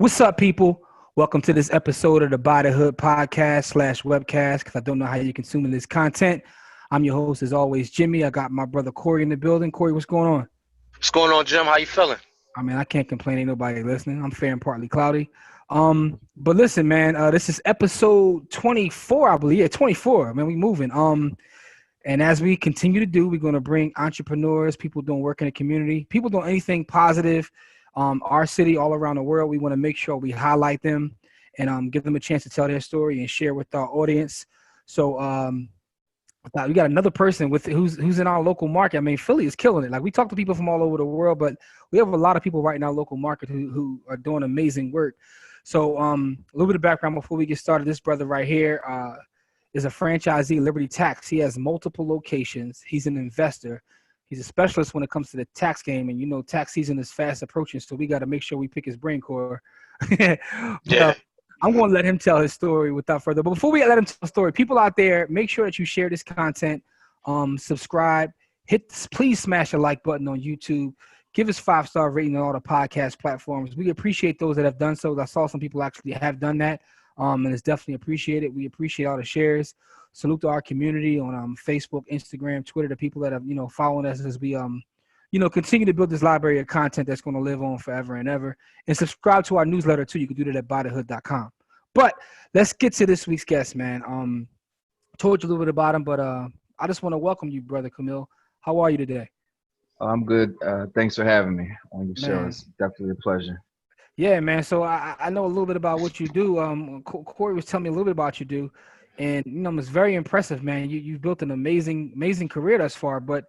What's up, people? Welcome to this episode of the By the Hood podcast / webcast, because I don't know how you're consuming this content. I'm your host, as always, Jimmy. I got my brother Korey in the building. Korey, what's going on? What's going on, Jim? How you feeling? I mean, I can't complain. Ain't nobody listening. I'm fair and partly cloudy. But listen, man, this is episode 24, I believe. Yeah, 24. Man, we moving. And as we continue to do, we're going to bring entrepreneurs, people doing work in the community, people doing anything positive. Our city, all around the world, we want to make sure we highlight them and give them a chance to tell their story and share with our audience. So we got another person who's in our local market. I mean, Philly is killing it. Like, we talk to people from all over the world, but we have a lot of people right in our local market who are doing amazing work. So a little bit of background before we get started. This brother right here is a franchisee, Liberty Tax. He has multiple locations. He's an investor. He's a specialist when it comes to the tax game, and you know tax season is fast approaching, so we got to make sure we pick his brain core. Yeah. I'm going to let him tell his story without further. But before we let him tell the story, people out there, make sure that you share this content, subscribe, please smash a like button on YouTube, give us 5-star rating on all the podcast platforms. We appreciate those that have done so. I saw some people actually have done that, and it's definitely appreciated. We appreciate all the shares. Salute to our community on Facebook, Instagram, Twitter, the people that have, following us as we, continue to build this library of content that's going to live on forever and ever. And subscribe to our newsletter, too. You can do that at bythehood.com. But let's get to this week's guest, man. Told you a little bit about him, but I just want to welcome you, Brother Kamil. How are you today? I'm good. Thanks for having me on your show. It's definitely a pleasure. Yeah, man. So I know a little bit about what you do. Korey was telling me a little bit about what you do. And, it's very impressive, man. You've built an amazing career thus far. But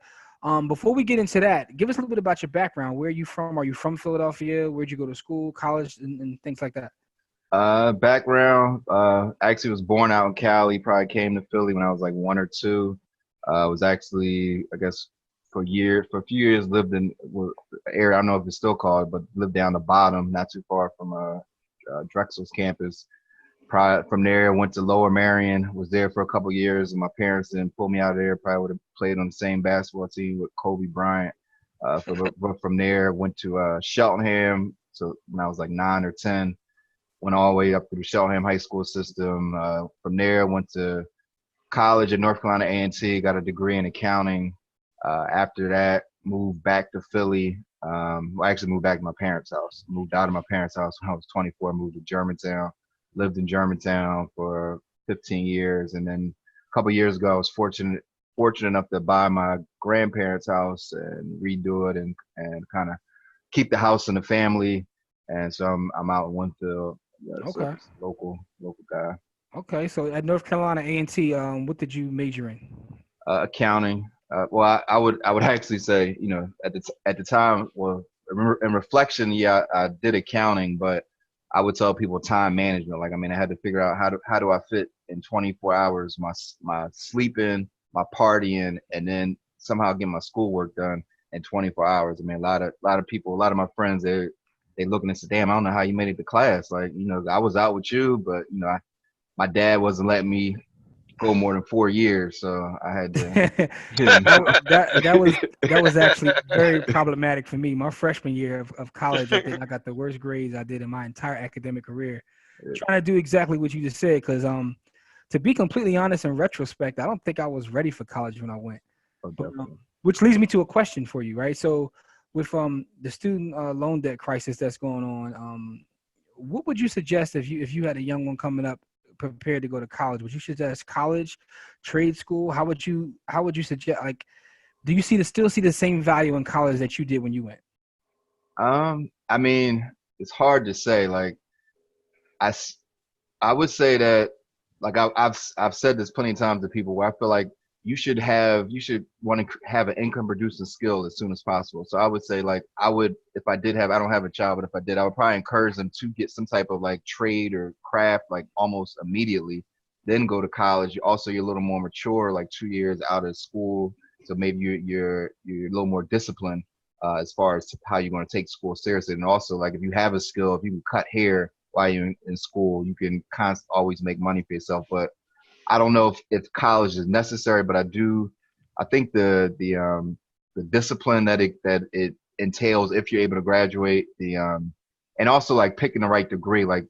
before we get into that, give us a little bit about your background. Where are you from? Are you from Philadelphia? Where'd you go to school, college, and things like that? Background, actually was born out in Cali. Probably came to Philly when I was like 1 or 2. Was actually, I guess, for a few years, lived in the area, I don't know if it's still called, but lived down the bottom, not too far from Drexel's campus. From there, went to Lower Marion, was there for a couple years, and my parents didn't pull me out of there. Probably would have played on the same basketball team with Kobe Bryant. But from there, went to Cheltenham. So when I was like 9 or 10, went all the way up through the Cheltenham high school system. From there, went to college at North Carolina A&T, got a degree in accounting. After that, moved back to Philly. I actually moved back to my parents' house. Moved out of my parents' house when I was 24, moved to Germantown. Lived in Germantown for 15 years. And then a couple of years ago, I was fortunate enough to buy my grandparents' house and redo it and kind of keep the house in the family. And so I'm out in Winfield. Okay. So local guy. Okay. So at North Carolina A&T, what did you major in? Accounting. Well, I would actually say, at the time, well, in reflection, yeah, I did accounting, but I would tell people time management. Like, I had to figure out how do I fit in 24 hours my sleeping, my partying, and then somehow get my schoolwork done in 24 hours. A lot of people, a lot of my friends, they looking and say, damn, I don't know how you made it to class. Like, I was out with you, but my dad wasn't letting me go more than 4 years, so I had to. that was actually very problematic for me. My freshman year of college, I think I got the worst grades I did in my entire academic career. Yeah. Trying to do exactly what you just said, because to be completely honest, in retrospect, I don't think I was ready for college when I went. Which leads me to a question for you, right? So, with the student loan debt crisis that's going on, what would you suggest if you had a young one coming up, prepared to go to college? Would you suggest college, trade school? How would you suggest, like, do you still see the same value in college that you did when you went? It's hard to say. Like, I would say that, like, I've said this plenty of times to people, where I feel like you should want to have an income producing skill as soon as possible. So I would say, like, I don't have a child, but if I did, I would probably encourage them to get some type of like trade or craft, like almost immediately, then go to college. You're a little more mature, like 2 years out of school. So maybe you're a little more disciplined as far as how you're going to take school seriously. And also, like, if you have a skill, if you can cut hair while you're in school, you can always make money for yourself. But I don't know if college is necessary, but I think the discipline that it entails, if you're able to graduate, the and also like picking the right degree. Like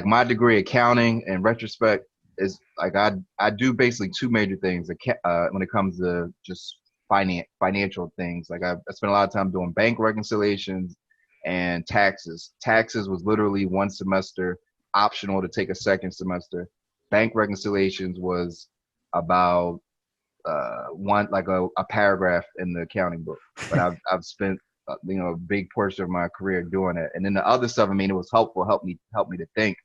my degree, accounting, in retrospect, is like I do basically two major things when it comes to just financial things. Like I spent a lot of time doing bank reconciliations and taxes. Taxes was literally one semester, optional to take a second semester. Bank reconciliations was about one like a paragraph in the accounting book. But I've spent a big portion of my career doing it. And then the other stuff, I mean, it was helpful, helped me to think,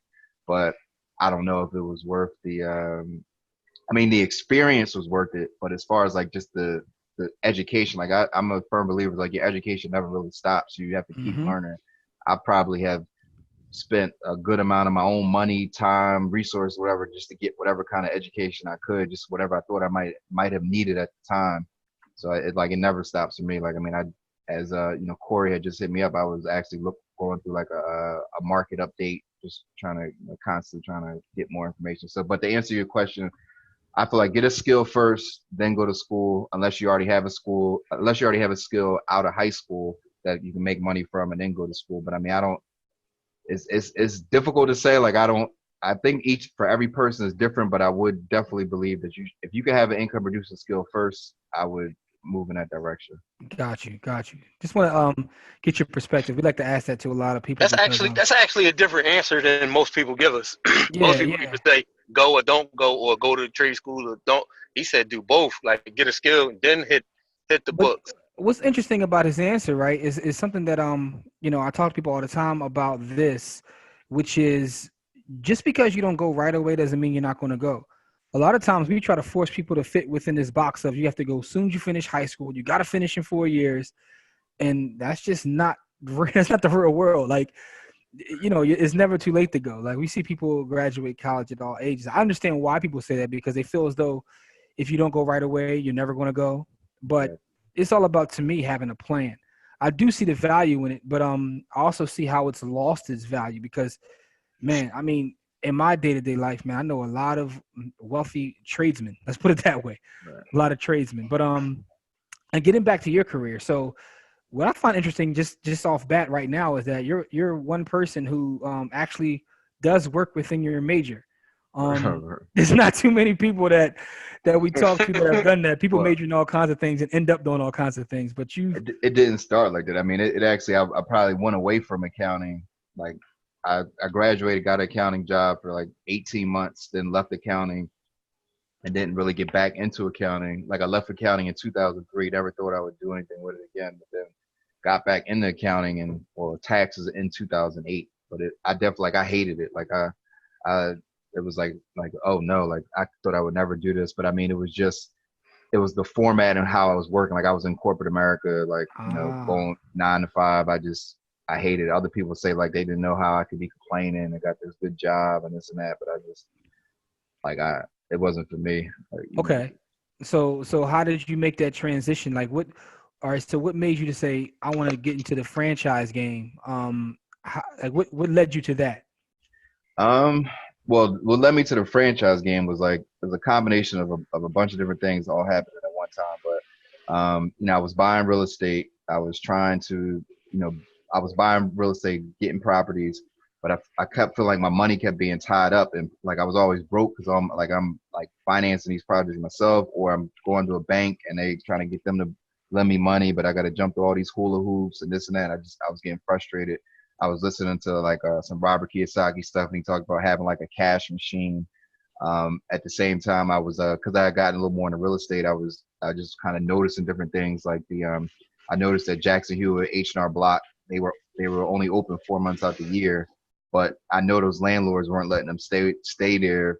but I don't know if it was worth the. I mean, the experience was worth it, but as far as like just the education, like I'm a firm believer, like your education never really stops. You have to keep learning. I probably have spent a good amount of my own money, time, resource, whatever, just to get whatever kind of education I could, just whatever I thought I might have needed at the time. So it never stops for me. Like, I mean, as Korey had just hit me up, I was actually going through like a market update, just trying to constantly trying to get more information. So, but to answer your question, I feel like get a skill first, then go to school, unless you already have a skill out of high school that you can make money from, and then go to school. But I mean, I don't. It's difficult to say. Like I think for every person is different, but I would definitely believe that if you could have an income producing skill first, I would move in that direction. Got you. Just want to get your perspective. We like to ask that to a lot of people. That's actually a different answer than most people give us. Most people either say go or don't go, or go to trade school or don't. He said do both. Like get a skill and then hit the books. What's interesting about his answer, right, is something that I talk to people all the time about this, which is just because you don't go right away doesn't mean you're not going to go. A lot of times we try to force people to fit within this box of you have to go as soon as you finish high school. You got to finish in 4 years, and that's just not the real world. Like, it's never too late to go. Like, we see people graduate college at all ages. I understand why people say that, because they feel as though if you don't go right away, you're never going to go. But it's all about, to me, having a plan. I do see the value in it, but I also see how it's lost its value because, man, I mean, in my day-to-day life, man, I know a lot of wealthy tradesmen. Let's put it that way. Right. A lot of tradesmen. But and getting back to your career, so what I find interesting just off bat right now is that you're one person who actually does work within your major. There's not too many people that we talk to that have done that. People major in all kinds of things and end up doing all kinds of things. But it didn't start like that. I mean, it actually I probably went away from accounting. Like I graduated, got an accounting job for like 18 months, then left accounting and didn't really get back into accounting. Like I left accounting in 2003, never thought I would do anything with it again, but then got back into accounting or taxes in 2008. But I definitely, I hated it. Like it was like, oh no, like I thought I would never do this. But I mean, it was the format and how I was working. Like I was in corporate America, like, going 9 to 5. I hated it. Other people say like they didn't know how I could be complaining. I got this good job and this and that, but I just it wasn't for me. Like, okay. So how did you make that transition? Like what made you to say, I want to get into the franchise game? What led you to that? Well, what led me to the franchise game was like, it was a combination of a bunch of different things all happening at one time. But, I was buying real estate. I was trying to, I was buying real estate, getting properties, but I kept feeling like my money kept being tied up, and like I was always broke because I'm financing these projects myself, or I'm going to a bank and they trying to get them to lend me money, but I got to jump through all these hula hoops and this and that. I was getting frustrated. I was listening to like some Robert Kiyosaki stuff, and he talked about having like a cash machine. At the same time, I was because I had gotten a little more into real estate. I just kind of noticing different things, like I noticed that Jackson Hewitt, H&R Block, they were only open 4 months out the year, but I know those landlords weren't letting them stay there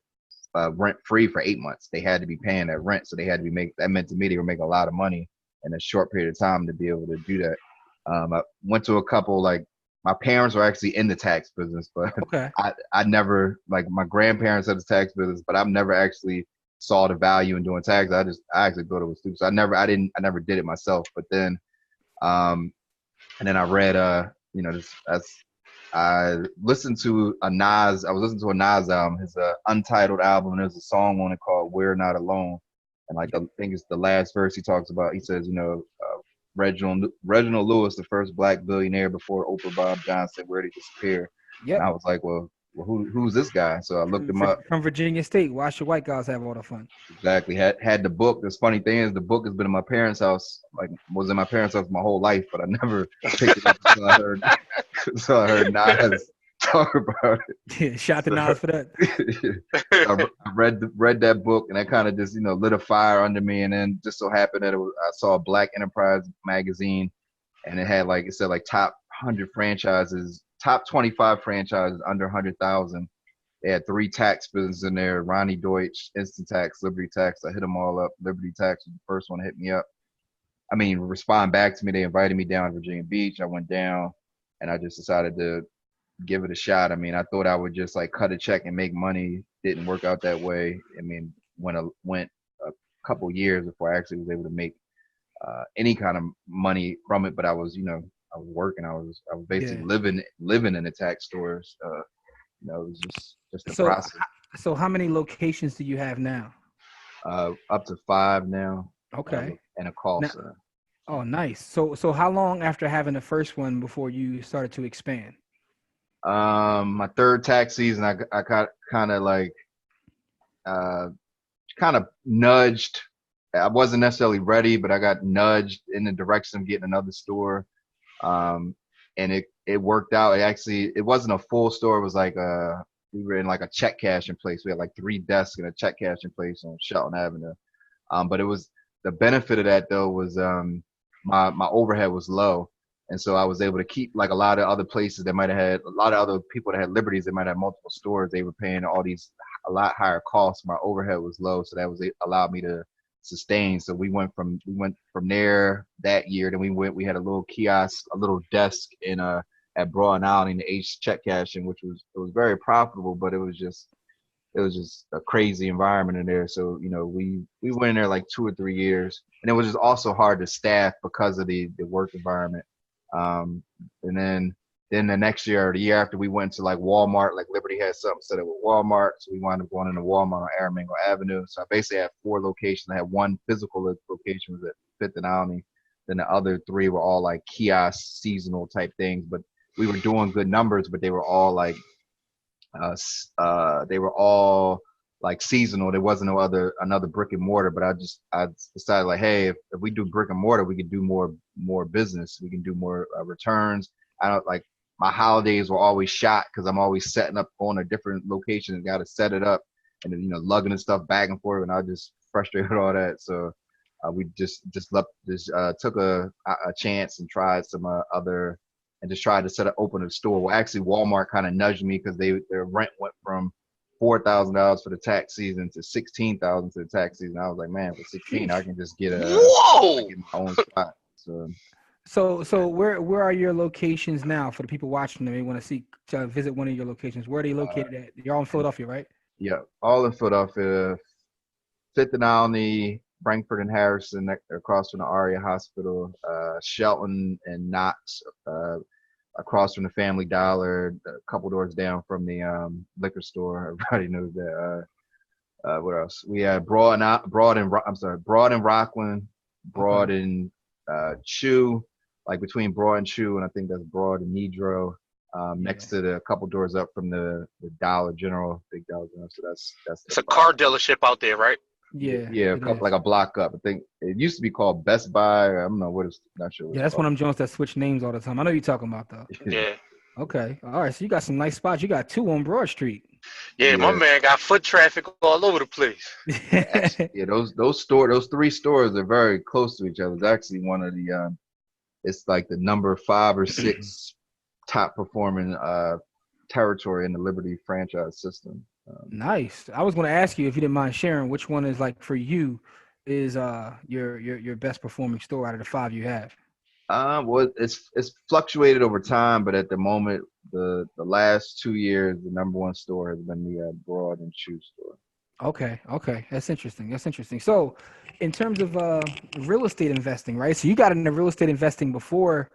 rent free for 8 months. They had to be paying that rent, so they had to that meant to me they were making a lot of money in a short period of time to be able to do that. I went to a couple, like my parents were actually in the tax business, but okay. I never, like my grandparents had the tax business, but I've never actually saw the value in doing tax. I actually thought it was stupid. So I never did it myself. But then, and then I read, I listened to a Nas album, his Untitled album, and there's a song on it called "We're Not Alone," and like I think it's the last verse he talks about. He says, Reginald Lewis, the first black billionaire before Oprah Bob Johnson. Where'd he disappear? And Yep. I was like, well, who's this guy? So I looked him up. From Virginia State. Why should white guys have all the fun? Exactly. Had the book. The funny thing is, the book has been in my parents' house. Like, was in my parents' house my whole life, but I never picked it up until I heard Nas talk about it. Yeah, shout to Nas for that. I read that book, and that kind of just lit a fire under me. And then just so happened that I saw a Black Enterprise magazine, and it said top 100 franchises, top 25 franchises under 100,000. They had 3 tax businesses in there: Ronnie Deutsch, Instant Tax, Liberty Tax. I hit them all up. Liberty Tax was the first one to hit me up. Respond back to me. They invited me down to Virginia Beach. I went down, and I just decided to give it a shot. I thought I would just cut a check and make money. Didn't work out that way. Went a couple years before I actually was able to make any kind of money from it. But I was working. I was basically living in the tax stores. It was just the process. So how many locations do you have now? Up to 5 now. Okay. And a call center. Oh, nice. So how long after having the first one before you started to expand? My 3rd tax season, I got kind of nudged. I wasn't necessarily ready, but I got nudged in the direction of getting another store. And it worked out. It wasn't a full store. It was we were in a check cashing place. We had 3 desks and a check cashing place on Shelton Avenue. But it was, the benefit of that though was my overhead was low. And so I was able to keep a lot of other places that might have had a lot of other people that had Liberties that might have multiple stores. They were paying all these a lot higher costs. My overhead was low, so that allowed me to sustain. So we went from there that year. Then we had a little kiosk, a little desk at Broad and Island in the H check cashing, which was very profitable, but it was just a crazy environment in there. So we went in there 2 or 3 years, and it was just also hard to staff because of the work environment. And then the next year or the year after, we went to Walmart. Liberty had something set up with Walmart, so we wound up going into Walmart on Aramingo Avenue. So I basically had 4 locations. I had 1 physical location was at 5th and Alny. Then the other 3 were all kiosk, seasonal type things. But we were doing good numbers, but they were all seasonal. There wasn't another brick and mortar. But I decided hey, if we do brick and mortar, we could do more business. We can do more returns. I don't my holidays were always shot because I'm always setting up, going to different locations and got to set it up, and then lugging the stuff back and forth, and I just frustrated with all that. So we just took a chance and tried some other, and just tried to open a store. Well, actually, Walmart kind of nudged me because their rent went from $4,000 for the tax season to $16,000 for the tax season. I was like, man, for $16,000, I can just get my own spot. So where are your locations now for the people watching them? They want to visit one of your locations. Where are they located at? You're all in Philadelphia, right? Yeah, all in Philadelphia. 5th and Alny, Frankfurt and Harrison, across from the Aria Hospital, Shelton and Knox, across from the Family Dollar, a couple doors down from the liquor store. Everybody knows that. What else? We had Broad and Rockland, Broad and Chew, between Broad and Chew, and I think that's Broad and Nedro, next to a couple doors up from the Dollar General, big Dollar General. So that's it's a car dealership out there, right? Yeah, a couple, a block up. I think it used to be called Best Buy. I don't know what it's, not sure. Yeah, that's one of them joints that switch names all the time. I know you're talking about though. Yeah. Okay. All right. So you got some nice spots. You got 2 on Broad Street. Yeah, my man got foot traffic all over the place. Yeah, those 3 stores are very close to each other. It's actually one of the it's the number 5 or 6 top performing territory in the Liberty franchise system. Nice. I was going to ask you if you didn't mind sharing which one is for you is your best performing store out of the 5 you have. Well, it's fluctuated over time, but at the moment, the last 2 years, the number 1 store has been the Broad and Chew store. Okay. That's interesting. So in terms of real estate investing, right? So you got into real estate investing before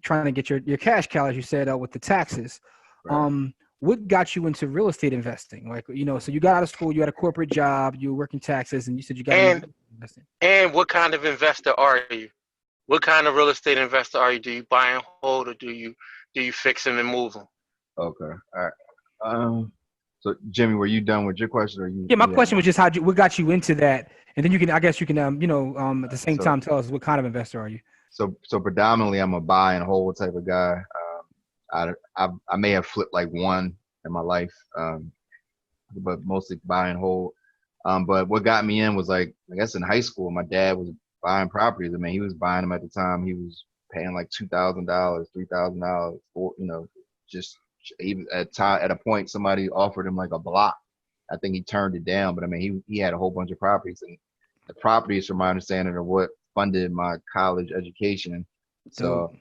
trying to get your cash cow, as you said, with the taxes. Right. What got you into real estate investing? So you got out of school, you had a corporate job, you were working taxes, and you said you got into investing. And what kind of investor are you? What kind of real estate investor are you? Do you buy and hold, or do you fix them and move them? Okay. All right. So Jimmy, were you done with your question, or you? Yeah, my You had question was one? just what got you into that, and then I guess you can, at the same So time tell us what kind of investor are you? so predominantly, I'm a buy and hold type of guy. I may have flipped like one in my life, but mostly buy and hold. But what got me in was like, I guess in high school, my dad was buying properties. I mean, he was buying them at the time. He was paying like $2,000, $3,000 for, just even at a point somebody offered him like a block. I think he turned it down, but I mean, he had a whole bunch of properties, and the properties, from my understanding, are what funded my college education. Dope. So,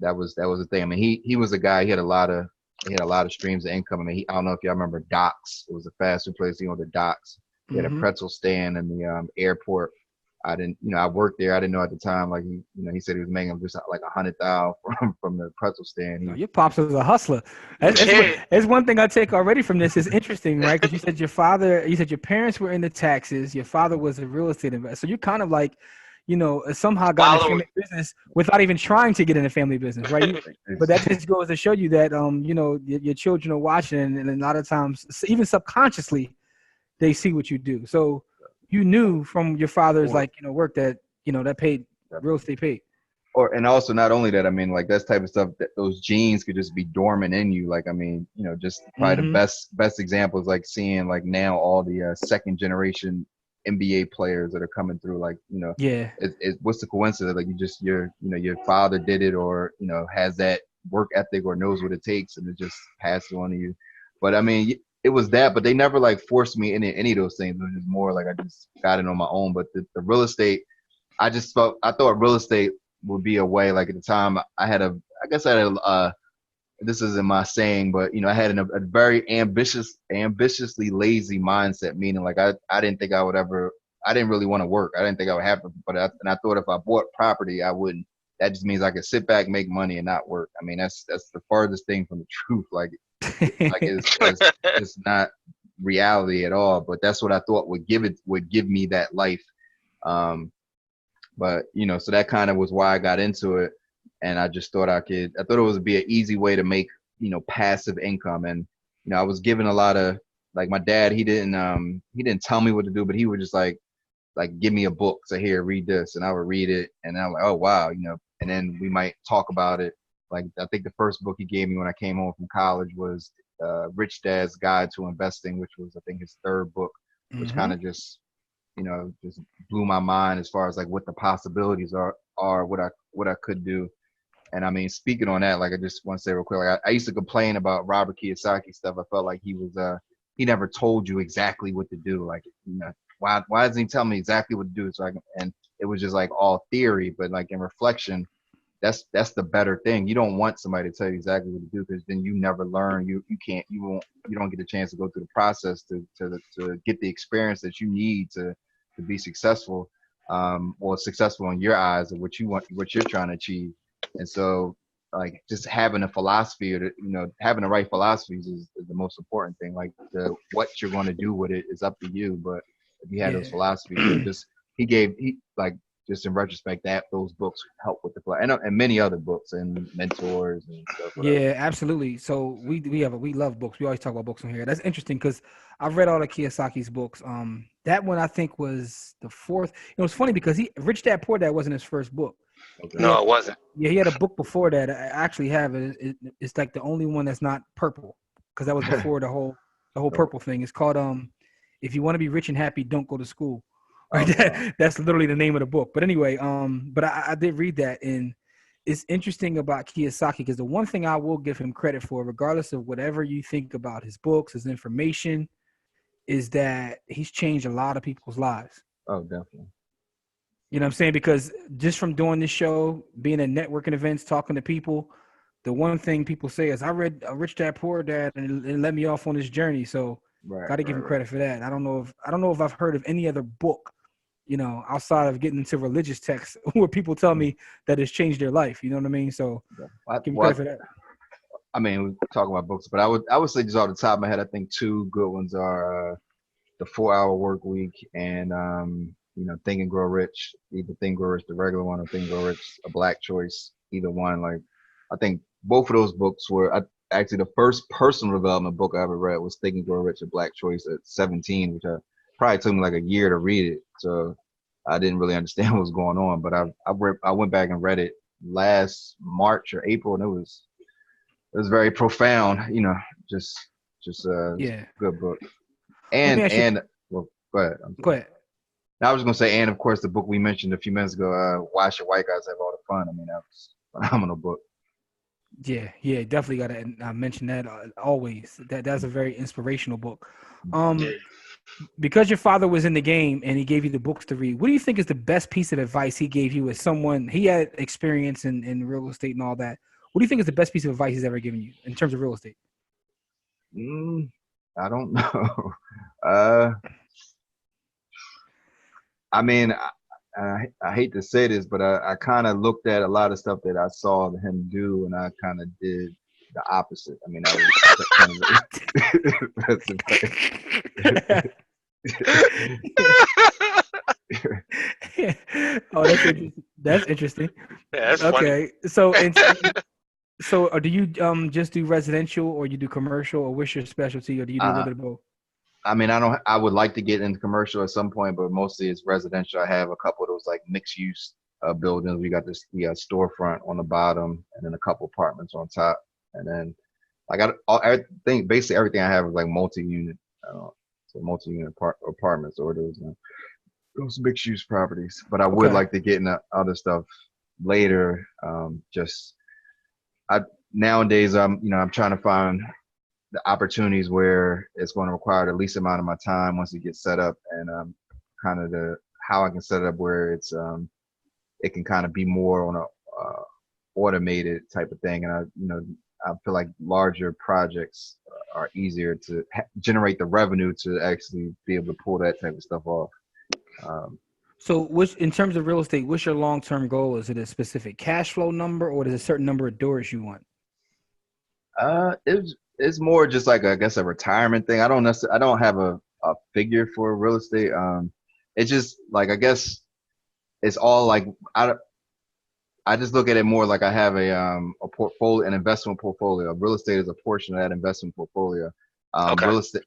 that was the thing. I mean, he was a guy. He had a lot of streams of income. I mean, I don't know if y'all remember Docks. It was a fast food place. The Docks. He had a Mm-hmm. pretzel stand in the airport. I didn't, I worked there. I didn't know at the time. Like he said he was making just like 100,000 from the pretzel stand. No, your pops was a hustler. Yeah. That's one thing I take already from this. Is interesting, right? Because you said your parents were into taxes. Your father was a real estate investor. So you kind of like, somehow got in the Follow. family business without even trying to get in the family business, right? But that just goes to show you that, your children are watching, and a lot of times, even subconsciously, they see what you do. So you knew from your father's Or, work that that paid real estate paid. and also not only that, I mean, like that's type of stuff that those genes could just be dormant in you. Like, I mean, just probably the Mm-hmm. best example is like seeing like now all the second generation NBA players that are coming through. Like, Yeah. what's the coincidence? Like your father did it, or has that work ethic, or knows what it takes, and it just passed on to you. But I mean, it was that, but they never like forced me into any of those things. It was just more like I just got it on my own. But the real estate, I thought real estate would be a way. Like at the time, I guess I had this isn't my saying, but I had a very ambitiously lazy mindset. Meaning, like I didn't think I would ever. I didn't really want to work. I didn't think I would have to. But I thought if I bought property, I wouldn't. That just means I could sit back, make money, and not work. I mean, that's the farthest thing from the truth. Like it's not reality at all. But that's what I thought would give me that life. Um, but so that kind of was why I got into it, and I just thought I thought it would be an easy way to make passive income. And I was given a lot of, like, my dad, he didn't tell me what to do, but he would just like give me a book, say, here, read this, and I would read it, and I'm like, oh wow, and then we might talk about it. Like, I think the first book he gave me when I came home from college was Rich Dad's Guide to Investing, which was, I think, his third book, which Mm-hmm. kind of just just blew my mind as far as like what the possibilities are what I could do. And I mean, speaking on that, like, I just want to say real quick, like, I used to complain about Robert Kiyosaki stuff. I felt like he never told you exactly what to do. Like, why doesn't he tell me exactly what to do? And it was just like all theory, but like in reflection, that's the better thing. You don't want somebody to tell you exactly what to do, because then you never learn. You don't get a chance to go through the process to get the experience that you need to be successful, or successful in your eyes of what you're trying to achieve. And so, like, just having a philosophy, or having the right philosophies is the most important thing. Like, what you're going to do with it is up to you. But if you have those philosophies, so Yeah. just like, just in retrospect, that those books help with and many other books and mentors and stuff. Whatever. Yeah, absolutely. So we love books. We always talk about books on here. That's interesting because I've read all of Kiyosaki's books. That one I think was the fourth. It was funny because Rich Dad Poor Dad wasn't his first book. Okay. He had No, it wasn't. he had a book before that. I actually have it. It's like the only one that's not purple, because that was before the whole So, purple thing. It's called If You Want to Be Rich and Happy, Don't Go to School. Right. oh wow. That's literally the name of the book. But anyway, but I did read that, and it's interesting about Kiyosaki because the one thing I will give him credit for, regardless of whatever you think about his books, his information, is that he's changed a lot of people's lives. Oh, definitely. You know what I'm saying? Because just from doing this show, being at networking events, talking to people, the one thing people say is, I read Rich Dad Poor Dad, and it led me off on this journey. So Right, got to give him right, credit for that. I don't know if I've heard of any other book, outside of getting into religious texts where people tell right. me that it's changed their life. You know what I mean? So give him Well, credit for that. I mean, we talk about books, but I would say, just off the top of my head, I think two good ones are The 4 Hour Work Week and Think and Grow Rich, either Think and Grow Rich, the regular one, or Think and Grow Rich, a Black choice, either one. Like, I think both of those books were actually the first personal development book I ever read was Think and Grow Rich, a Black choice at 17, which probably took me like a year to read it. So I didn't really understand what was going on, but I went back and read it last March or April, and it was very profound. Just good book. And well, go ahead. Go ahead. I was gonna say, and of course, the book we mentioned a few minutes ago, Why Should White Guys Have All the Fun? I mean, that was a phenomenal book. Yeah, definitely got to mention that always. That's a very inspirational book. Because your father was in the game and he gave you the books to read, what do you think is the best piece of advice he gave you as someone, he had experience in real estate and all that? What do you think is the best piece of advice he's ever given you in terms of real estate? I don't know. I mean, I hate to say this, but I kind of looked at a lot of stuff that I saw him do, and I kind of did the opposite. I mean, Oh, that's interesting. That's interesting. Yeah, that's okay. Funny. So do you just do residential, or you do commercial, or what's your specialty, or do you do a little bit of both? I mean, I would like to get into commercial at some point, but mostly it's residential. I have a couple of those like mixed use buildings. We got the storefront on the bottom, and then a couple apartments on top, and then I got basically everything I have is like multi-unit, so multi-unit apartments or those mixed use properties. But I would like to get into other stuff later. Nowadays I'm trying to find the opportunities where it's going to require the least amount of my time once it gets set up, and kind of how I can set it up where it's it can kind of be more on a automated type of thing. And I feel like larger projects are easier to generate the revenue to actually be able to pull that type of stuff off. So in terms of real estate, what's your long-term goal? Is it a specific cash flow number, or is it a certain number of doors you want? It's more just like, I guess, a retirement thing. I don't have a figure for real estate. It's just like, I guess it's all like, I just look at it more like I have a portfolio, an investment portfolio. Real estate is a portion of that investment portfolio.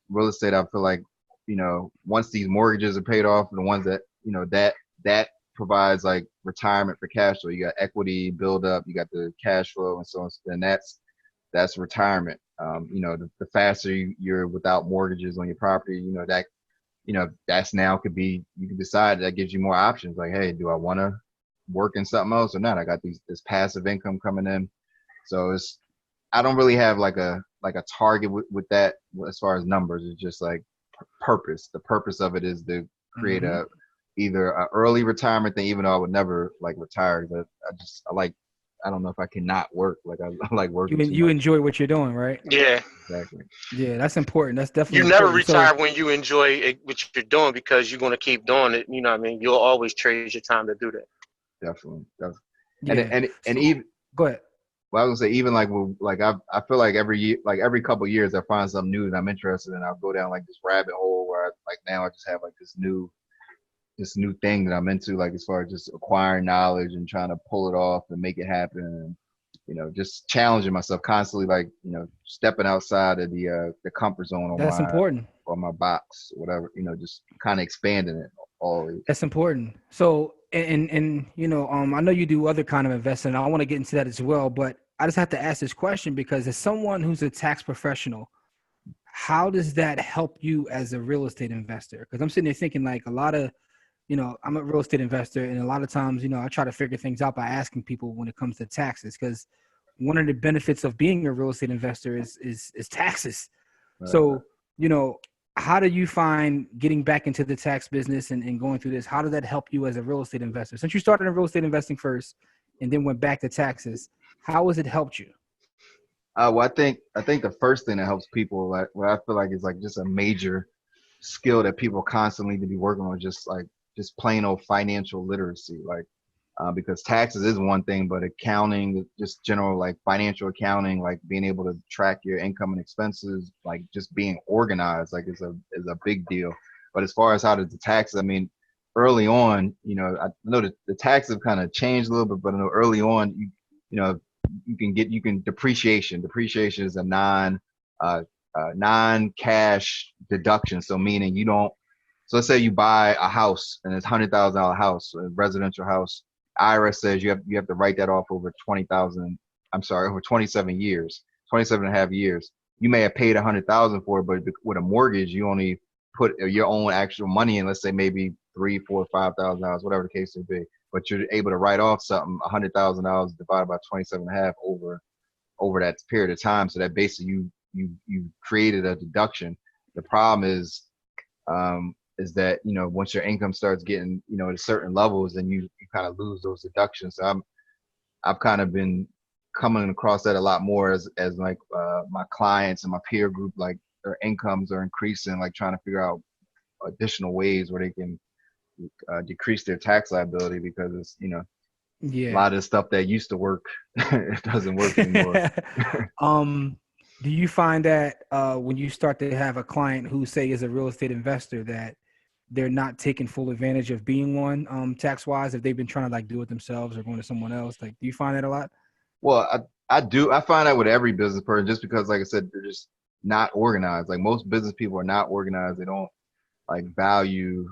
Real estate, I feel like, once these mortgages are paid off, and the ones that, that provides like retirement for cash flow. You got equity build up, you got the cash flow, and so on. And that's retirement. The faster you're without mortgages on your property, that's now you can decide that gives you more options. Like, hey, do I want to work in something else or not? I got this passive income coming in. So I don't really have like a target with that as far as numbers. It's just like purpose. The purpose of it is to create either an early retirement thing, even though I would never like retire, but I don't know if I cannot work. Like, I like working. You enjoy what you're doing, right? Yeah. Exactly. Yeah, that's important. That's definitely You never important. retire when you enjoy what you're doing, because you're going to keep doing it. You know what I mean? You'll always trade your time to do that. Definitely. Yeah. And even go ahead. Well, I was gonna say, even like I feel like every year, like every couple of years, I find something new that I'm interested in. I'll go down like this rabbit hole where now I just have like this new thing that I'm into, like as far as just acquiring knowledge and trying to pull it off and make it happen, and just challenging myself constantly, like stepping outside of the comfort zone That's important. on my box, whatever, just kind of expanding it always. That's important. So and I know you do other kind of investing. I want to get into that as well, but I just have to ask this question because as someone who's a tax professional, how does that help you as a real estate investor? Because I'm sitting there thinking like a lot of, I'm a real estate investor, and a lot of times, I try to figure things out by asking people when it comes to taxes, because one of the benefits of being a real estate investor is taxes. Right. So, how do you find getting back into the tax business and going through this? How does that help you as a real estate investor? Since you started in real estate investing first and then went back to taxes, how has it helped you? Well, I think the first thing that helps people, like what I feel like is like just a major skill that people constantly need to be working on, just plain old financial literacy, because taxes is one thing, but accounting, just general like financial accounting, like being able to track your income and expenses, like just being organized, like is a big deal. But as far as how to do taxes, I mean, early on, I know that the taxes have kind of changed a little bit, but I know early on, you can depreciation. Depreciation is a non-cash deduction. So meaning you don't. So let's say you buy a house and it's $100,000 house, a residential house. IRS says you have to write that off over 20,000. I'm sorry, over 27 years, 27 and a half years. You may have paid 100,000 for it, but with a mortgage, you only put your own actual money in. Let's say maybe $3, $4, $5,000, whatever the case may be. But you're able to write off something $100,000 divided by 27 and a half over that period of time. So that basically you created a deduction. The problem is that once your income starts getting at certain levels, then you kind of lose those deductions. So I've kind of been coming across that a lot more as like my clients and my peer group, like their incomes are increasing, like trying to figure out additional ways where they can decrease their tax liability, because it's a lot of the stuff that used to work it doesn't work anymore. Do you find that when you start to have a client who say is a real estate investor, that they're not taking full advantage of being one tax wise, if they've been trying to like do it themselves or going to someone else? Like, do you find that a lot? Well, I do. I find that with every business person, just because, like I said, they're just not organized. Like most business people are not organized. They don't like value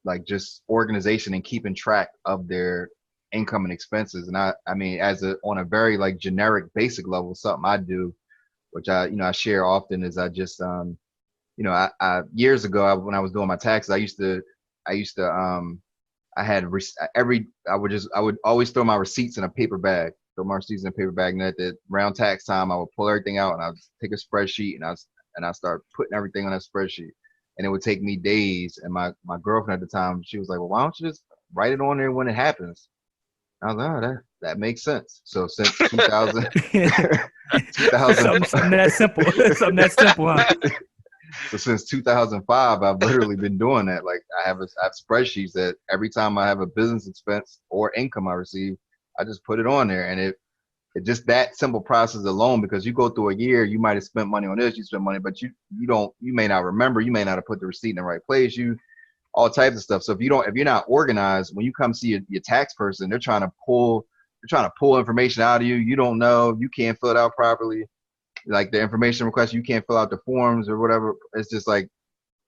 like just organization and keeping track of their income and expenses. And I mean, on a very like generic basic level, something I do, which I share often, is I just I years ago when I was doing my taxes, I would always throw my receipts in a paper bag. And at the around tax time, I would pull everything out and I would take a spreadsheet and I start putting everything on that spreadsheet. And it would take me days. And my girlfriend at the time, she was like, "Well, why don't you just write it on there when it happens?" I was like, "Oh, that makes sense." So since 2000, 2000 something that simple, something that simple, huh? So since 2005, I've literally been doing that. Like I have spreadsheets that every time I have a business expense or income I receive, I just put it on there. And it just that simple process alone, because you go through a year, you might have spent money on this, you spent money, but you may not remember, you may not have put the receipt in the right place, all types of stuff. So if you're not organized, when you come see your tax person, they're trying to pull information out of you. You don't know, you can't fill it out properly. Like the information request, you can't fill out the forms or whatever. It's just like,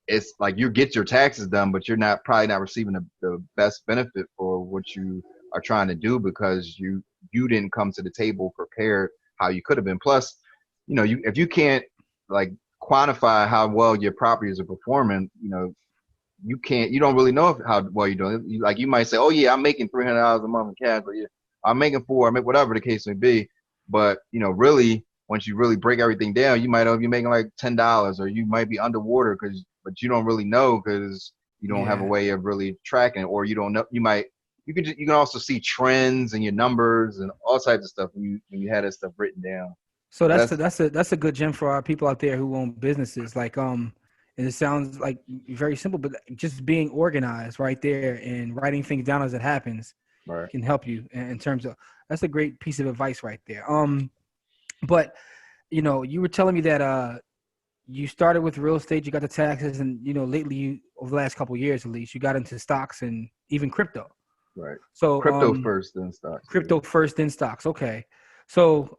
it's like you get your taxes done, but you're probably not receiving the best benefit for what you are trying to do, because you didn't come to the table prepared how you could have been. Plus, if you can't like quantify how well your properties are performing, you don't really know how well you're doing. You might say, "Oh yeah, I'm making $300 a month in cash," or "Yeah, I'm making $400, I make whatever the case may be." But really, once you really break everything down, you might be making like $10, or you might be underwater but you don't really know, because you don't have a way of really tracking it, or you don't know. You can also see trends in your numbers and all types of stuff when you had that stuff written down. So that's a good gem for our people out there who own businesses. Like and it sounds like very simple, but just being organized right there and writing things down as it happens can help you in terms of. That's a great piece of advice right there. But you were telling me that you started with real estate, you got the taxes, and lately, over the last couple of years at least, you got into stocks and even crypto. Right. So crypto first, then stocks. Crypto first, then stocks. Okay. So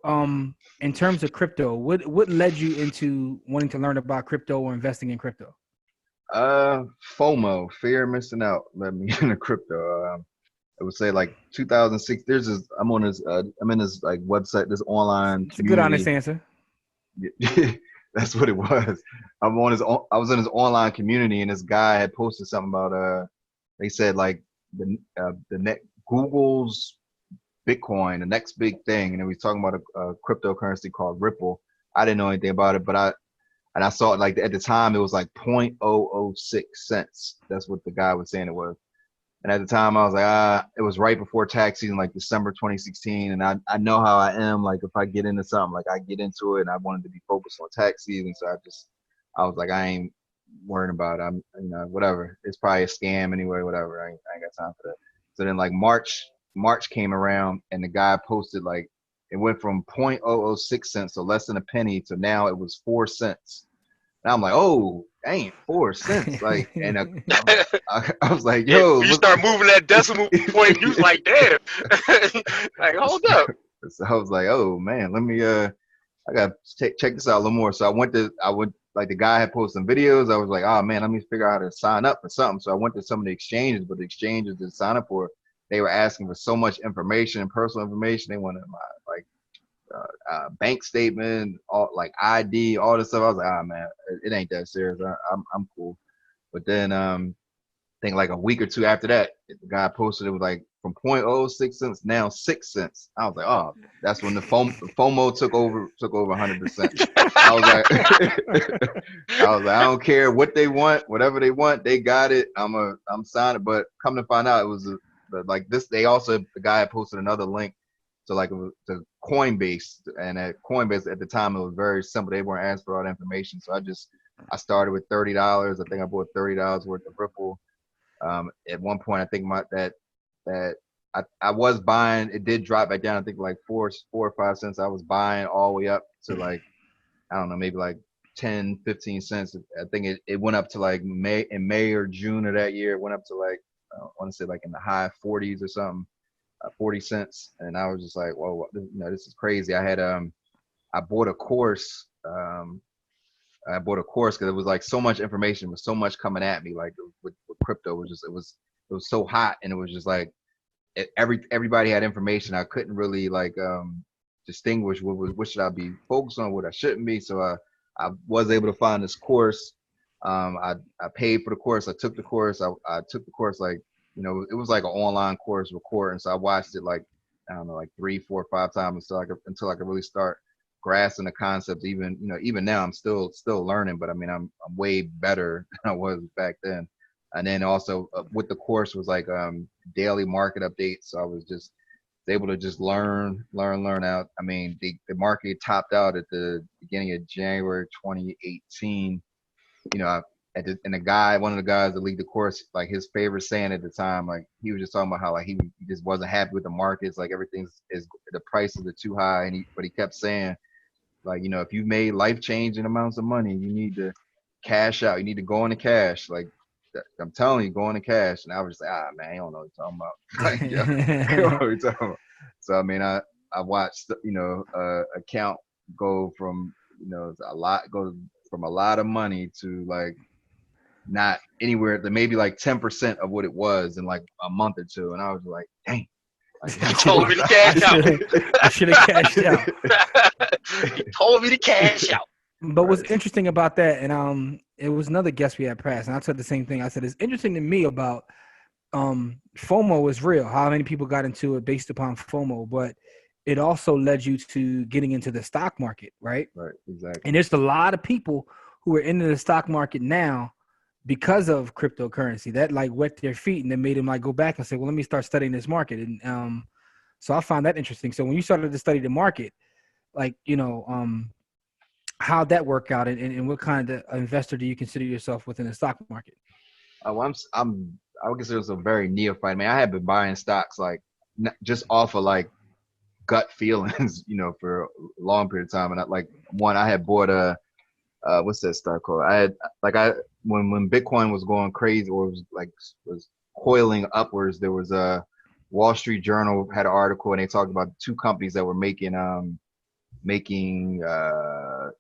in terms of crypto, what led you into wanting to learn about crypto or investing in crypto? FOMO, fear of missing out, led me into crypto. I would say like 2006. I'm in this like website, this online It's a good honest answer. That's what it was. I was in his online community, and this guy had posted something about they said like the Google's Bitcoin, the next big thing, and then we was talking about a cryptocurrency called Ripple. I didn't know anything about it, but I saw it like at the time it was like 0.006 cents. That's what the guy was saying it was. And at the time I was like, it was right before tax season, like December 2016. And I know how I am. Like if I get into something, like I get into it, and I wanted to be focused on tax season. So I was like, I ain't worrying about it. I'm, whatever. It's probably a scam anyway, whatever. I ain't got time for that. So then like March came around, and the guy posted like, it went from 0.006 cents, so less than a penny, to now it was 4 cents. And I'm like, oh, dang, 4 cents. Like, and I was like, Yeah, yo, when you look. start moving that decimal point, you was like, damn. Like, hold up. So I was like, oh man, let me I gotta check this out a little more. So I went like the guy had posted some videos. I was like, oh man, let me figure out how to sign up for something. So I went to some of the exchanges, but the exchanges to sign up for, they were asking for so much information, personal information. They wanted my like bank statement, all like ID, all this stuff. I was like, ah man, it ain't that serious. I'm cool. But then I think like a week or two after that, the guy posted it was like from 0.06 cents now 6 cents. I was like, oh, that's when the FOMO took over 100%. I was like, I don't care what they want, whatever they want, they got it. I'm signing. But come to find out, it was like this. They also the guy posted another link to like to Coinbase, and at Coinbase at the time it was very simple. They weren't asking for all the information, so I started with $30. I think I bought $30 worth of Ripple. At one point, I think that I was buying. It did drop back down. I think like 4 or 5 cents. I was buying all the way up to like, I don't know, maybe like 10, 15 cents. I think it went up to like May or June of that year. It went up to like I want to say like in the high 40s or something, 40 cents. And I was just like, whoa, this is crazy. I bought a course. I bought a course because it was like so much information, was so much coming at me. Like with crypto, it was so hot, and it was just like everybody had information. I couldn't really like distinguish what should I be focused on, what I shouldn't be. So I was able to find this course. I paid for the course. I took the course. I took the course like it was like an online course recording. So I watched it like I don't know like 3, 4, 5 times until I could really start grasping the concepts. Even now I'm still learning, but I mean I'm way better than I was back then. And then also with the course was like daily market updates, so I was just able to just learn out. I mean the market topped out at the beginning of January 2018. And one of the guys that lead the course, like his favorite saying at the time, like he was just talking about how like he just wasn't happy with the markets, like the prices are too high, but he kept saying, like, if you've made life-changing amounts of money, you need to cash out. You need to go into cash. Like, I'm telling you, go into cash. And I was just like, man, I don't know what you're talking about. Like, I don't know what you're talking about. So, I mean, I watched, account go from, a lot of money to like not anywhere to maybe like 10% of what it was in like a month or two. And I was like, dang. You told me to cash out. I should have cashed out. You told me to cash out. But what's interesting about that, and it was another guest we had press, and I said the same thing. I said it's interesting to me about FOMO is real. How many people got into it based upon FOMO, but it also led you to getting into the stock market, right? Right, exactly. And there's a lot of people who are into the stock market now because of cryptocurrency that like wet their feet and then made them like go back and say, well, let me start studying this market. And so I found that interesting. So when you started to study the market, like, how'd that work out, and what kind of investor do you consider yourself within the stock market? I would consider myself very neophyte. I mean, I had been buying stocks like just off of like gut feelings, for a long period of time. And I had bought what's that stock called? When Bitcoin was going crazy, or was coiling upwards, there was a Wall Street Journal had an article, and they talked about 2 companies that were making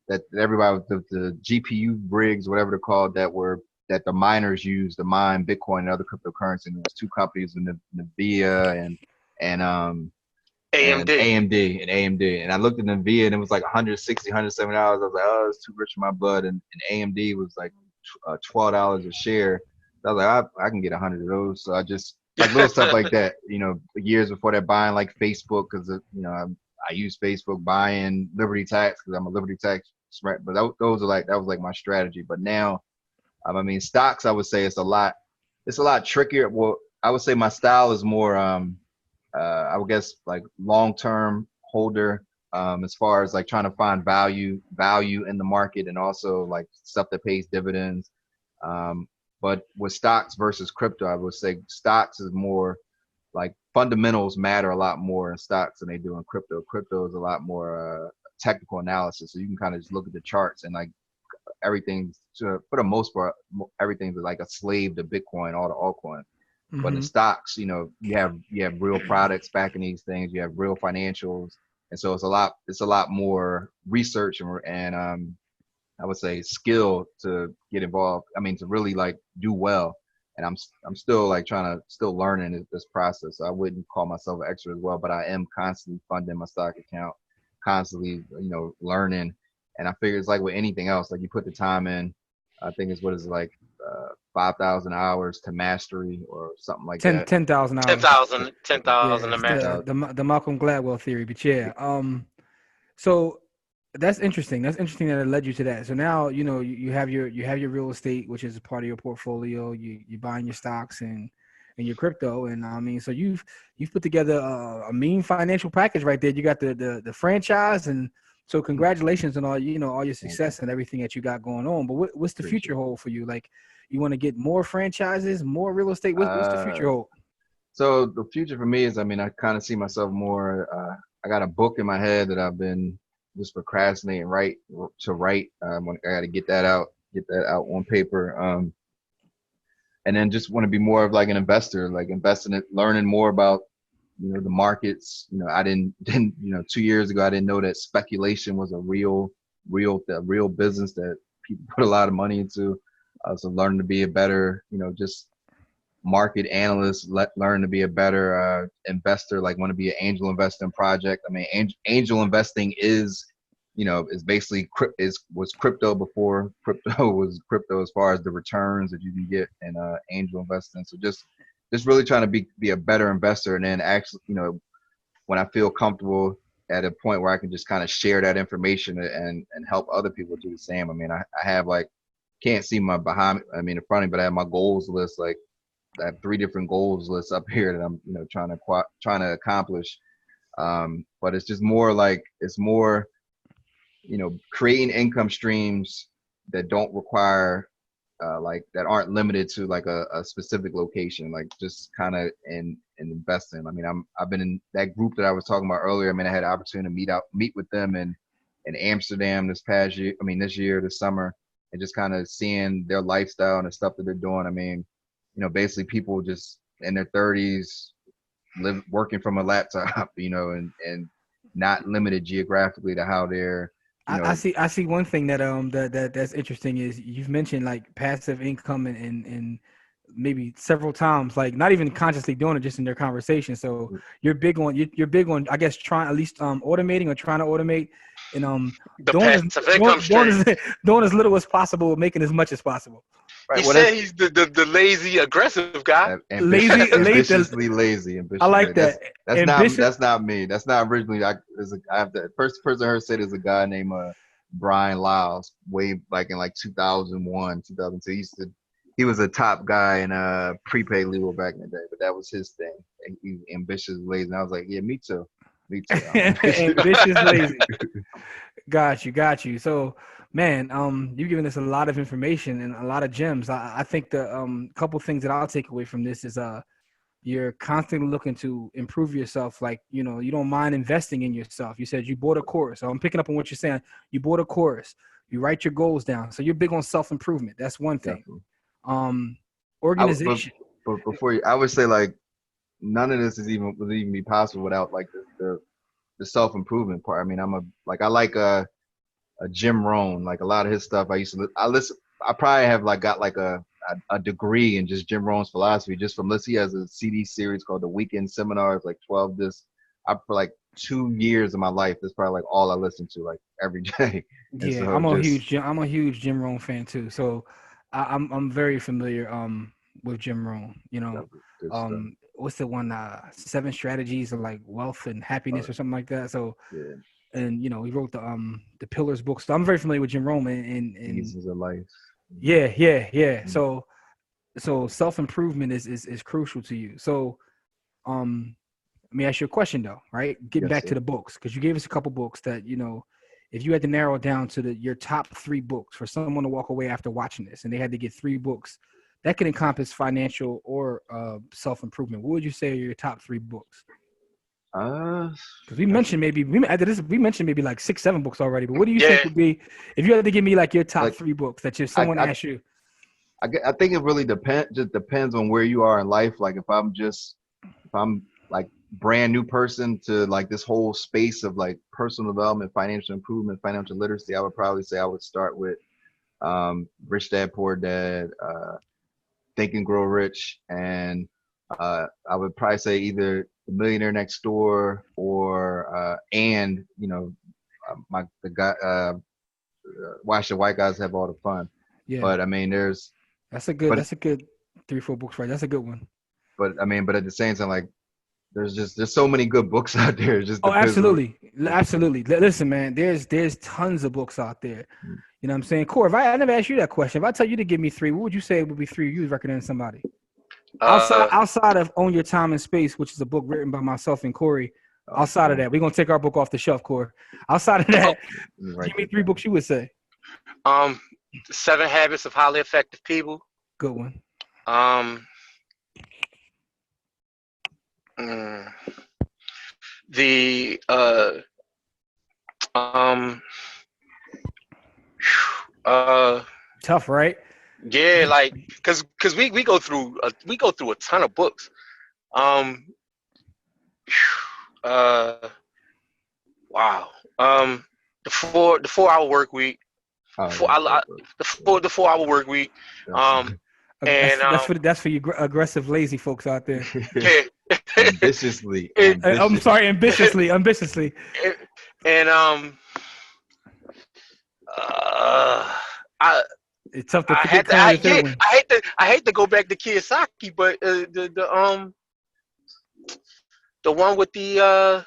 that everybody, the GPU rigs, whatever they're called, that the miners use to mine Bitcoin and other cryptocurrency. And there's 2 companies, NVIDIA and AMD. And AMD. And I looked at NVIDIA and it was like $160, $170. I was like, oh, it's too rich for my blood. And AMD was like $12 a share. So I was like, I can get 100 of those. So I just like little stuff like that, years before that, buying like Facebook, because I use Facebook, buying Liberty Tax because I'm a Liberty Tax, but that was like my strategy. But now, I mean, stocks, I would say it's a lot trickier. Well, I would say my style is more, I would guess like long-term holder, as far as like trying to find value in the market, and also like stuff that pays dividends. But with stocks versus crypto, I would say stocks is more like fundamentals matter a lot more in stocks than they do in crypto. Crypto is a lot more technical analysis. So you can kind of just look at the charts and like everything's for the most part, everything's like a slave to Bitcoin, all the altcoins. But in Mm-hmm. stocks, you know, you have real products backing these things. You have real financials, and so it's a lot more research and I would say skill to get involved. I mean, to really like do well. And I'm still like trying to still learning this process. So I wouldn't call myself an expert as well, but I am constantly funding my stock account, constantly, you know, learning. And I figure it's like with anything else, like you put the time in. I think it's what is it, like 5,000 hours to mastery or something like that. 10,000 Ten hours. thousand, ten Yeah, thousand a it's 10,000. the Malcolm Gladwell theory, but yeah. So that's interesting. That's interesting that it led you to that. So now you know you have your real estate, which is a part of your portfolio. You're buying your stocks and your crypto, and I mean, so you've put together a mean financial package right there. You got the franchise, and so congratulations on all your Thank you. success and everything that you got going on. But what's the Appreciate future it. hold for you? Like, you want to get more franchises, more real estate? What's the future Uh, hold? so the future for me is, I mean, I kind of see myself more. I got a book in my head that I've been just procrastinating to write. I got to get that out on paper. And then just want to be more of like an investor, like investing in learning more about, you know, the markets. You know, I didn't, you know, 2 years ago, I didn't know that speculation was a real business that people put a lot of money into. So learning to be a better, you know, just market analyst, learn to be a better investor, like want to be an angel investor in project. I mean, angel investing is, you know, is basically was crypto before crypto was crypto as far as the returns that you can get in angel investing. So just really trying to be a better investor, and then actually, you know, when I feel comfortable at a point where I can just kind of share that information and help other people do the same. I mean, I have like, can't see my behind, I mean, in front of me, but I have my goals list. Like I have 3 different goals lists up here that I'm, you know, trying to accomplish. But it's just more like, it's more, you know, creating income streams that don't require like that aren't limited to like a specific location, like just kind of in investing. I mean, I've been in that group that I was talking about earlier. I mean, I had the opportunity to meet with them in Amsterdam this past year. I mean, this summer, and just kind of seeing their lifestyle and the stuff that they're doing. I mean, you know, basically people just in their 30s working from a laptop, you know, and not limited geographically to how they're, you I know. see one thing that's interesting is you've mentioned like passive income and maybe several times, like not even consciously doing it, just in their conversation. So you're big on, I guess, trying at least automating or trying to automate and The doing as passive income doing stream. as doing as little as possible, making as much as possible. He Right. Well, said he's the lazy aggressive guy. ambitiously lazy, I like That's that. Ambitious. that's not me. That's not originally. I have the first person I heard say there's a guy named Brian Lyles, way like in like 2001, 2002. He was a top guy in prepaid legal back in the day, but that was his thing. He's ambitious, lazy. And I was like, yeah, me too. Me too. I'm ambitious. Ambitious, lazy. Got you. So, man, you've given us a lot of information and a lot of gems. I think the couple things that I'll take away from this is you're constantly looking to improve yourself. Like, you know, you don't mind investing in yourself. You said you bought a course. So I'm picking up on what you're saying. You bought a course. You write your goals down. So you're big on self-improvement. That's one thing. Definitely. Um, But organization. before you, I would say like none of this would even be possible without like the self improvement part. I mean, I like a Jim Rohn, like a lot of his stuff. I listen. I probably have like got like a degree in just Jim Rohn's philosophy just from listening. He has a CD series called the Weekend Seminars, like 12 discs. For like 2 years of my life, that's probably like all I listen to like every day. And Yeah, so just I'm a huge Jim Rohn fan too. So I'm very familiar with Jim Rohn. You know, good stuff. what's the one 7 strategies of like wealth and happiness Uh, or something like that. So, yeah, and you know, he wrote the Pillars book. So I'm very familiar with Jim Rohn and seasons of life. yeah. Mhm. So self-improvement is crucial to you. So let me ask you a question though, right? Getting Yes, back to sir. the books, because you gave us a couple books that, you know, if you had to narrow it down to your top 3 books for someone to walk away after watching this, and they had to get 3 books that could encompass financial or self-improvement, what would you say are your top 3 books? Because we mentioned maybe after this we mentioned maybe like 6-7 books already. But what do you think Yeah. would be if you had to give me like your top Like, 3 books that someone asked you? I think it really depends on where you are in life. Like if I'm like brand new person to like this whole space of like personal development, financial improvement, financial literacy, I would probably say I would start with Rich Dad Poor Dad, Think and Grow Rich, and I would probably say either The Millionaire Next Door or and you know the guy Why Should White Guys Have All the Fun? Yeah, But I mean that's a good 3-4 books, right? That's a good one. but at the same time, like there's so many good books out there. It just depends absolutely. Listen, man, there's tons of books out there. You know what I'm saying? Korey, if I never asked you that question. If I tell you to give me 3, what would you say would be 3 you recommend somebody? Outside of Own Your Time and Space, which is a book written by myself and Korey. Outside of that, we're gonna take our book off the shelf, Korey. Outside of that, give me 3 books you would say. 7 Habits of Highly Effective People. Good one. Tough, right? Yeah, like because we go through a ton of books. Wow. The 4-hour work week. The 4-hour work week. That's for you aggressive, lazy folks out there. Yeah. ambitiously. I'm sorry, ambitiously. It's tough to pick I hate to go back to Kiyosaki, but the one with the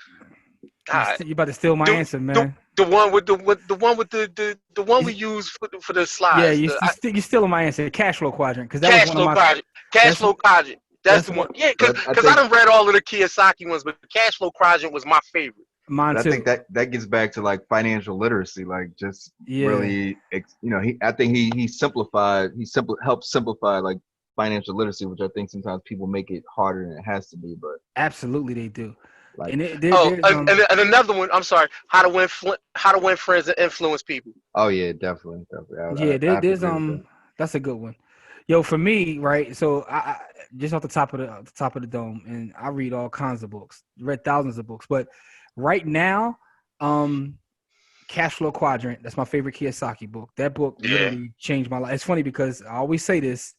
God, you about to steal my answer, man. The one we use for the slides. Yeah, you're stealing my answer. Cash flow quadrant, because that cash was one flow of my quadrant. Cash flow quadrant. That's the one. Yeah, because I done read all of the Kiyosaki ones, but the cash flow quadrant was my favorite. Mine too. I think that gets back to like financial literacy, like just really, I think he helps simplify like financial literacy, which I think sometimes people make it harder than it has to be. But absolutely, they do. Like, and another one. I'm sorry. How to win friends and influence people. Oh yeah, definitely. There's that's a good one. Yo, for me, right? So I just off the top of the dome, and I read all kinds of books. Read thousands of books, but right now, Cash Flow Quadrant. That's my favorite Kiyosaki book. That book literally changed my life. It's funny because I always say this.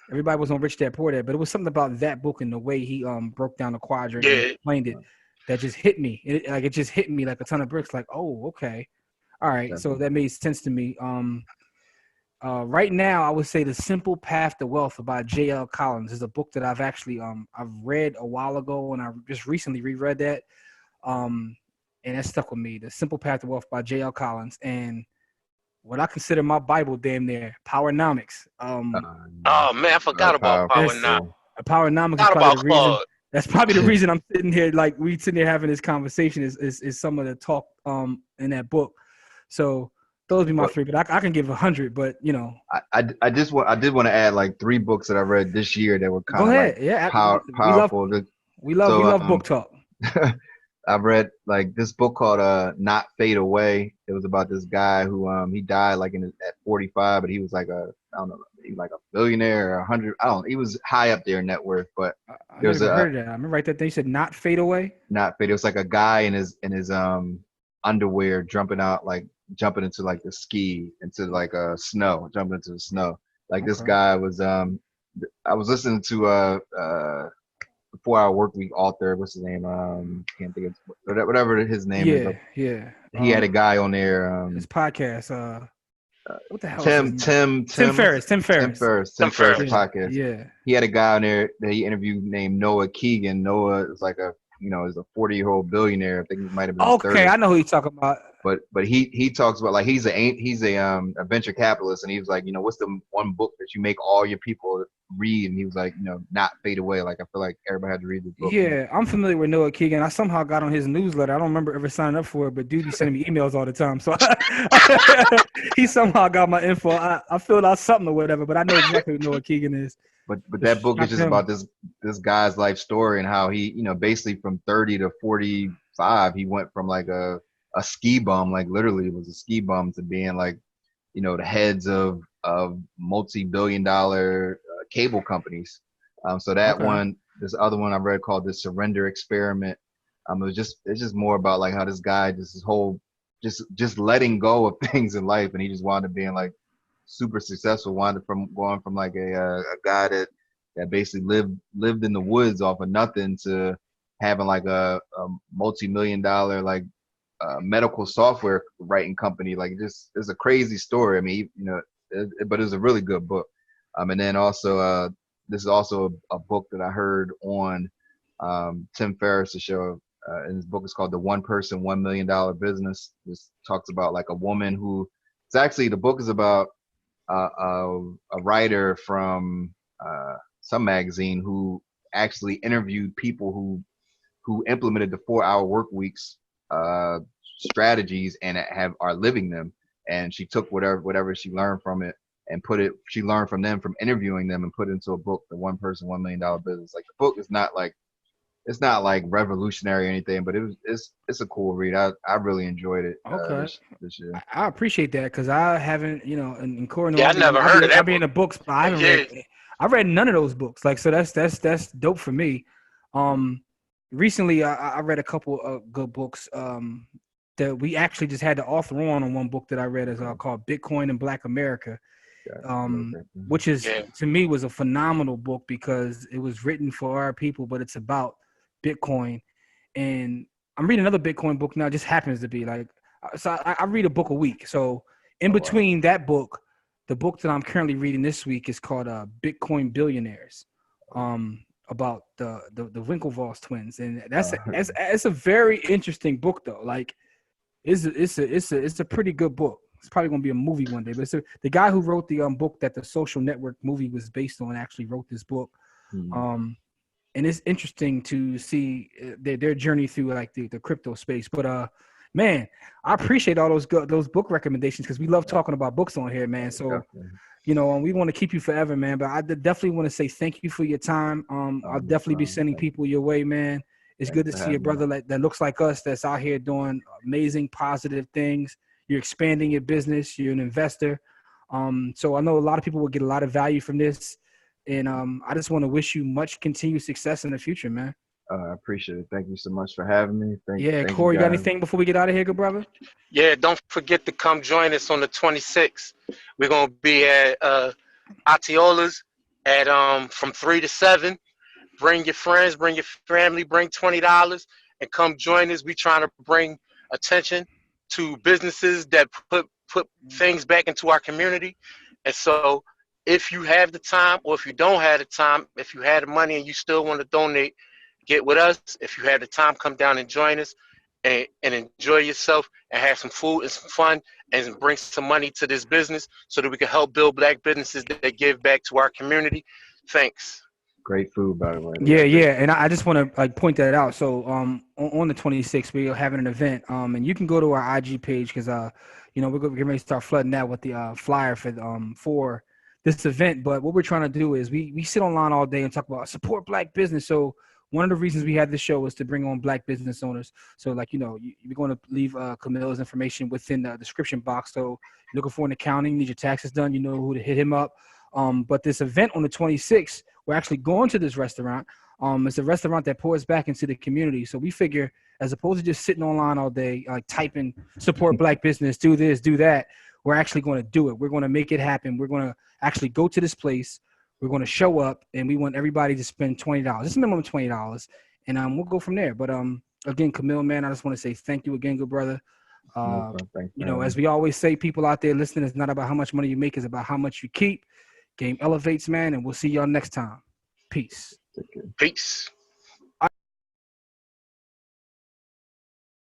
Everybody was on Rich Dad Poor Dad, but it was something about that book and the way he broke down the quadrant and explained it that just hit me. It just hit me like a ton of bricks. Like, oh, okay, all right. Definitely. So that made sense to me. Right now, I would say The Simple Path to Wealth by J.L. Collins is a book that I've actually I've read a while ago, and I just recently reread that. And that stuck with me. The Simple Path to Wealth by J.L. Collins, and what I consider my Bible, damn near, Powernomics. Oh man, I forgot about Powernomics. Powernomics is probably the reason. That's probably the reason I'm sitting here, like we sitting here having this conversation is some of the talk in that book. So those would be my 3, but I can give 100. But I did want to add like 3 books that I read this year that were kind of like powerful. We love book talk. I've read like this book called Not Fade Away. It was about this guy who he died like at 45, but he was like he was like a billionaire or 100. He was high up there in net worth. But there was heard that. I remember right that they said Not Fade Away. Not Fade. It was like a guy in his underwear jumping into like the ski into like snow, jumping into the snow. Like this guy was I was listening to 4-Hour Workweek author. What's his name? Can't think of whatever his name is. Yeah. He had a guy on there. His podcast. What the hell? Tim Ferriss. Tim Ferriss podcast. Yeah. He had a guy on there that he interviewed named Noah Keegan. Noah is like is a 40-year-old billionaire. I think he might have been. Okay, 30. I know who he's talking about. But he talks about like he's a venture capitalist, and he was like, what's the one book that you make all your people read? And he was like, Not Fade Away. Like I feel like everybody had to read this book. Yeah, I'm familiar with Noah Keegan. I somehow got on his newsletter. I don't remember ever signing up for it, but dude, he sending me emails all the time. So he somehow got my info. I filled out something or whatever, but I know exactly who Noah Keegan is. But that book is Shout just to him. about this guy's life story and how he, basically from 30 to 45, he went from like a ski bum, like literally was a ski bum, to being like, the heads of multi-billion-dollar cable companies. So that Okay. one, this other one I read called The Surrender Experiment. It's just more about like how this guy, just his whole, just letting go of things in life, and he just wound up being like super successful. Wound up from going from like a guy that basically lived in the woods off of nothing to having like a multi-million-dollar like medical software writing company. Like, just it's a crazy story. I mean, but it's a really good book. And then also this is also a book that I heard on Tim Ferriss's show. And his book is called The One Person, $1 Million Business. This talks about like a woman who, it's actually, the book is about a writer from some magazine who actually interviewed people who implemented the 4-hour work weeks strategies and are living them. And she took whatever she learned from it and she learned from them from interviewing them and put it into a book, The One Person, $1 Million Business. Like, the book is not like, it's not like revolutionary or anything, but it's a cool read. I really enjoyed it Okay. this year. I appreciate that because I haven't, and Korey, Yeah, I never heard of that I'll be in book. the books, but I haven't read. I read none of those books. Like, so that's dope for me. Recently I read a couple of good books. That we actually just had the author on one book that I read is called Bitcoin in Black America. Which is to me was a phenomenal book because it was written for our people, but it's about Bitcoin. And I'm reading another Bitcoin book now. It just happens to be like, so I read a book a week. So in between that book, the book that I'm currently reading this week is called Bitcoin Billionaires, about the Winklevoss twins, and it's a very interesting book though. Like, it's a pretty good book. It's probably going to be a movie one day. But the guy who wrote the book that the Social Network movie was based on actually wrote this book. And it's interesting to see their journey through like the crypto space. But man, I appreciate all those book recommendations because we love talking about books on here, man. So we want to keep you forever, man. But I definitely want to say thank you for your time. I'll definitely be sending people your way, man. It's good to see a brother that looks like us that's out here doing amazing, positive things. You're expanding your business. You're an investor. So I know a lot of people will get a lot of value from this. And I just want to wish you much continued success in the future, man. I appreciate it. Thank you so much for having me. Thank Korey, you got anything before we get out of here, good brother? Yeah, don't forget to come join us on the 26th. We're going to be at Atiola's at from 3 to 7. Bring your friends, bring your family, bring $20 and come join us. We trying to bring attention to businesses that put things back into our community. And so if you have the time, or if you don't have the time, if you had the money and you still want to donate, get with us. If you had the time, come down and join us and enjoy yourself and have some food and some fun and bring some money to this business so that we can help build Black businesses that give back to our community. Thanks. Great food, by the way. Yeah. And I just want to point that out. So on the 26th, we are having an event. And you can go to our IG page because we're getting ready to start flooding that with the flyer for this event. But what we're trying to do is we sit online all day and talk about support Black business. So one of the reasons we had this show is to bring on Black business owners. So we're going to leave Kamil's information within the description box. So looking for an accounting, need your taxes done, you know who to hit him up. But this event on the 26th, we're actually going to this restaurant. It's a restaurant that pours back into the community. So we figure, as opposed to just sitting online all day, like typing support Black business, do this, do that, we're actually going to do it. We're going to make it happen. We're going to actually go to this place. We're going to show up, and we want everybody to spend $20. It's a minimum of $20, and we'll go from there. But again, Kamil, man, I just want to say thank you again, good brother. As we always say, people out there listening, it's not about how much money you make, it's about how much you keep. Game elevates, man, and we'll see y'all next time. Peace. Peace.